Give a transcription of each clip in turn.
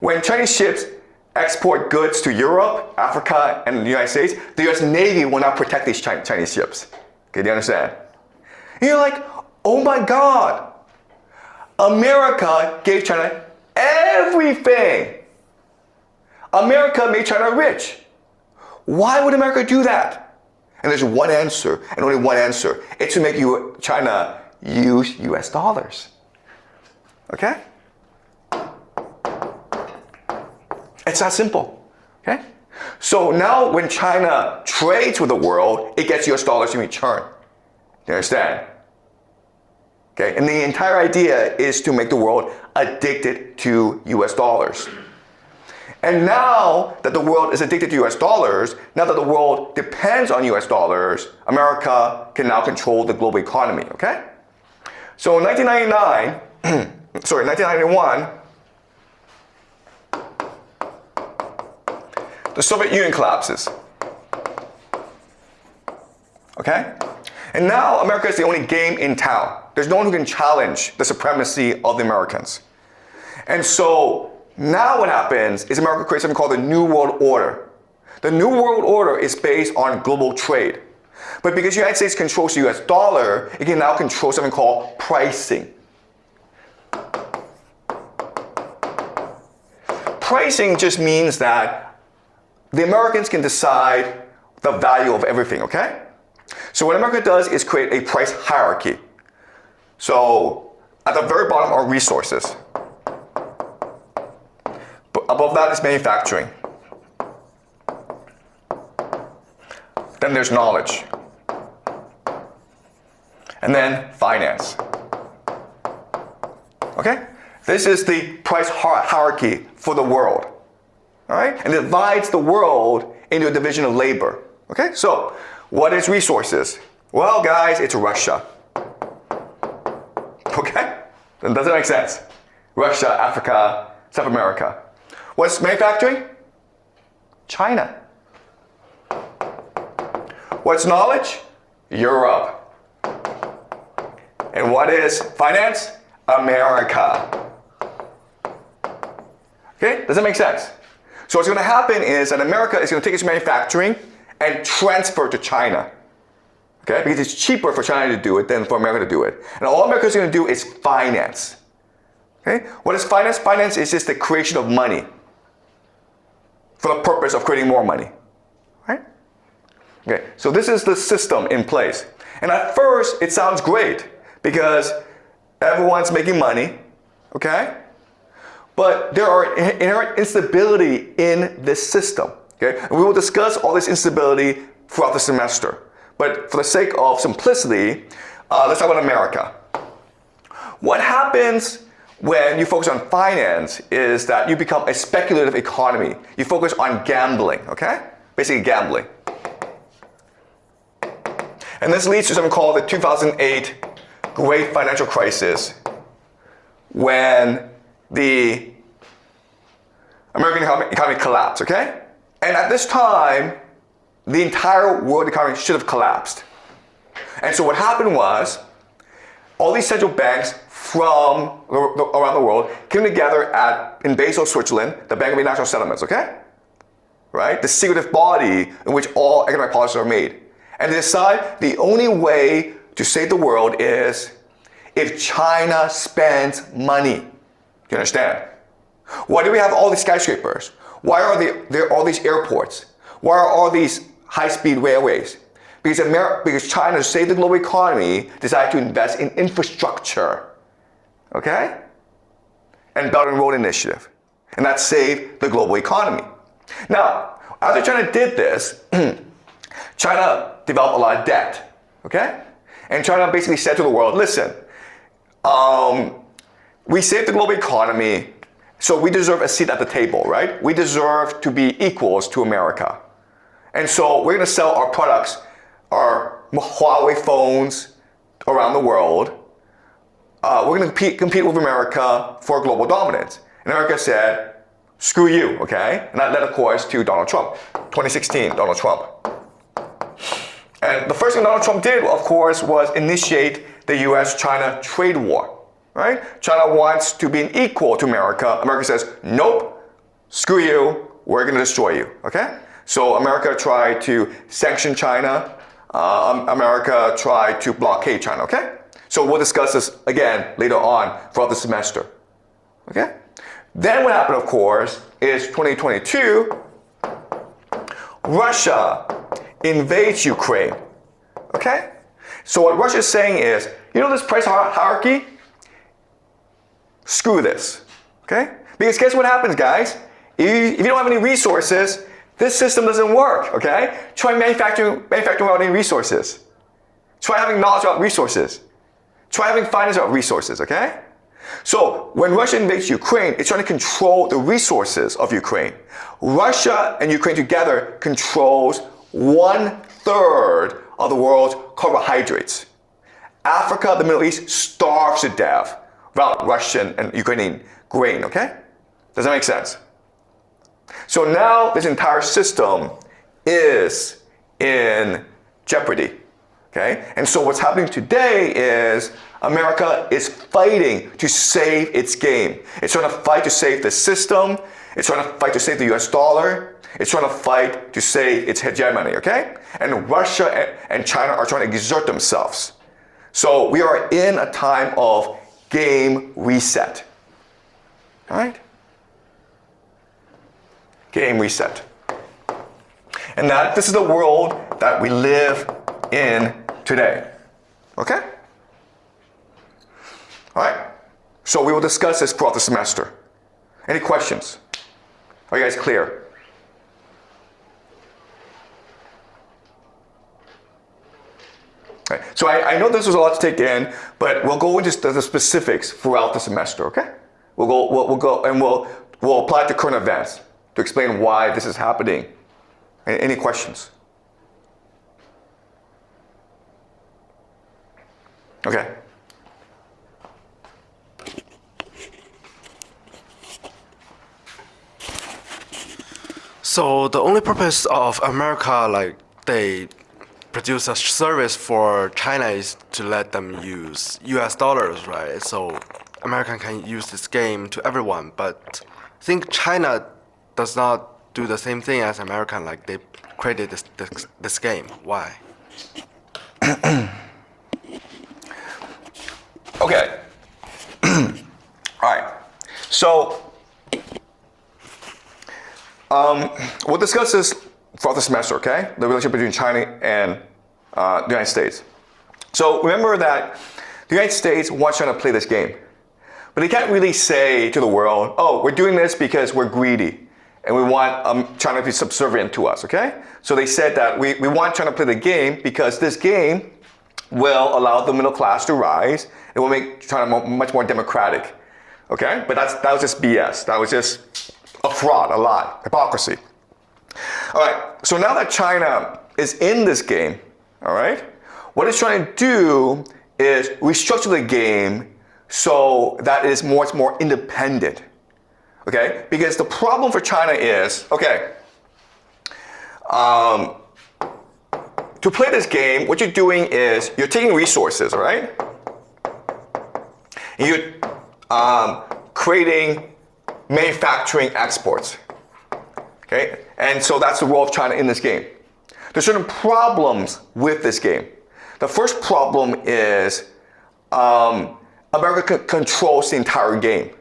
when Chinese ships export goods to Europe, Africa, and the United States, the US Navy will not protect these Chinese ships. Okay, do you understand? And you're like, oh my God, America gave China everything. America made China rich. Why would America do that? And there's one answer, and only one answer. It's to make China use US dollars. Okay? It's that simple. Okay? So now when China trades with the world, it gets US dollars in return. You understand? Okay? And the entire idea is to make the world addicted to US dollars. And now that the world is addicted to US dollars, now that the world depends on US dollars, America can now control the global economy, okay? So in 1991, the Soviet Union collapses, okay? And now America is the only game in town. There's no one who can challenge the supremacy of the Americans. And so now what happens is America creates something called the New World Order. The New World Order is based on global trade. But because the United States controls the US dollar, it can now control something called pricing. Pricing just means that the Americans can decide the value of everything, okay? So what America does is create a price hierarchy. So at the very bottom are resources. Above that is manufacturing. Then there's knowledge. And then finance. Okay? This is the price hierarchy for the world. All right? And it divides the world into a division of labor. Okay? So, what is resources? Well, guys, it's Russia. Okay? Does that make sense? Russia, Africa, South America. What's manufacturing? China. What's knowledge? Europe. And what is finance? America. Okay, does that make sense? So what's going to happen is that America is going to take its manufacturing and transfer it to China. Okay, because it's cheaper for China to do it than for America to do it. And all America is going to do is finance. Okay, what is finance? Finance is just the creation of money for the purpose of creating more money. Right? Okay, so this is the system in place. And at first, it sounds great because everyone's making money, okay? But there are inherent instability in this system, okay? And we will discuss all this instability throughout the semester. But for the sake of simplicity, let's talk about America. What happens when you focus on finance is that you become a speculative economy. You focus on gambling, okay? Basically gambling. And this leads to something called the 2008 Great Financial Crisis, when the American economy collapsed, okay? And at this time, the entire world economy should have collapsed. And so what happened was, all these central banks from around the world came together in Basel, Switzerland, the Bank of International Settlements, okay? Right? The secretive body in which all economic policies are made. And they decide the only way to save the world is if China spends money. Do you understand? Why do we have all these skyscrapers? Why are there all these airports? Why are all these high-speed railways? Because China, to save the global economy, decided to invest in infrastructure. Okay? And Belt and Road Initiative. And that saved the global economy. Now, after China did this, China developed a lot of debt. Okay? And China basically said to the world, listen, we saved the global economy, so we deserve a seat at the table, right? We deserve to be equals to America. And so we're going to sell our products, our Huawei phones around the world. We're going to compete with America for global dominance. And America said, screw you, okay? And that led, of course, to Donald Trump. 2016, Donald Trump. And the first thing Donald Trump did, of course, was initiate the US-China trade war, right? China wants to be equal to America. America says, nope, screw you, we're going to destroy you, okay? So America tried to sanction China. America tried to blockade China, okay? So we'll discuss this again later on throughout the semester, okay? Then what happened, of course, is 2022, Russia invades Ukraine, okay? So what Russia is saying is, you know this price hierarchy? Screw this, okay? Because guess what happens, guys? If you don't have any resources, this system doesn't work, okay? Try manufacturing without any resources. Try having knowledge about resources. Try having finance about resources, okay? So when Russia invades Ukraine, it's trying to control the resources of Ukraine. Russia and Ukraine together controls 1/3 of the world's carbohydrates. Africa, the Middle East, starves to death without Russian and Ukrainian grain, okay? Does that make sense? So now this entire system is in jeopardy, okay? And so what's happening today is America is fighting to save its game. It's trying to fight to save the system. It's trying to fight to save the US dollar. It's trying to fight to save its hegemony, okay? And Russia and China are trying to exert themselves. So we are in a time of game reset, all right? Game reset. And that this is the world that we live in today, okay? All right, so we will discuss this throughout the semester. Any questions? Are you guys clear? Okay. So I know this was a lot to take in, but we'll go into the specifics throughout the semester, okay? We'll go and we'll apply it to current events to explain why this is happening. Any questions? Okay. So the only purpose of America, like they produce a service for China, is to let them use US dollars, right? So America can use this game to everyone, but I think China does not do the same thing as American, like they created this game. Why? Okay. All right. So we'll discuss this throughout the semester, okay? The relationship between China and the United States. So remember that the United States wants China to play this game. But they can't really say to the world, oh, we're doing this because we're greedy and we want China to be subservient to us, okay? So they said that we want China to play the game because this game will allow the middle class to rise. It will make China much more democratic, okay? But that was just BS. That was just a fraud, a lie, hypocrisy. All right, so now that China is in this game, all right, what it's trying to do is restructure the game so that it is much more independent, okay? Because the problem for China is, okay, to play this game, what you're doing is you're taking resources, all right? And you're creating manufacturing exports, okay? And so that's the role of China in this game. There's certain problems with this game. The first problem is America controls the entire game,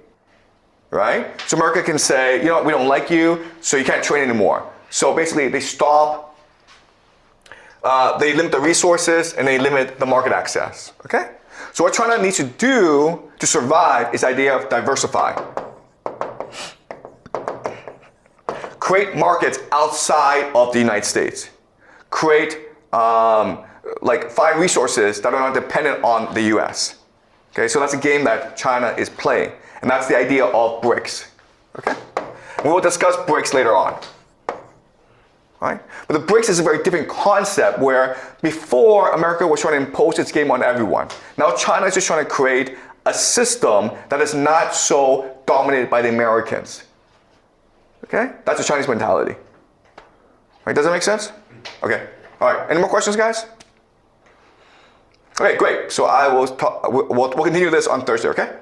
right? So America can say, you know, we don't like you, so you can't train anymore. So basically they stop, they limit the resources and they limit the market access, okay? So what China needs to do to survive is the idea of diversify. Create markets outside of the United States. Create, find resources that are not dependent on the US. Okay, so that's a game that China is playing. And that's the idea of BRICS. Okay? We will discuss BRICS later on. Right? But the BRICS is a very different concept where before America was trying to impose its game on everyone. Now China is just trying to create a system that is not so dominated by the Americans. Okay? That's the Chinese mentality. Right? Does that make sense? Okay. All right. Any more questions, guys? Okay, great. So I will we'll continue this on Thursday, okay?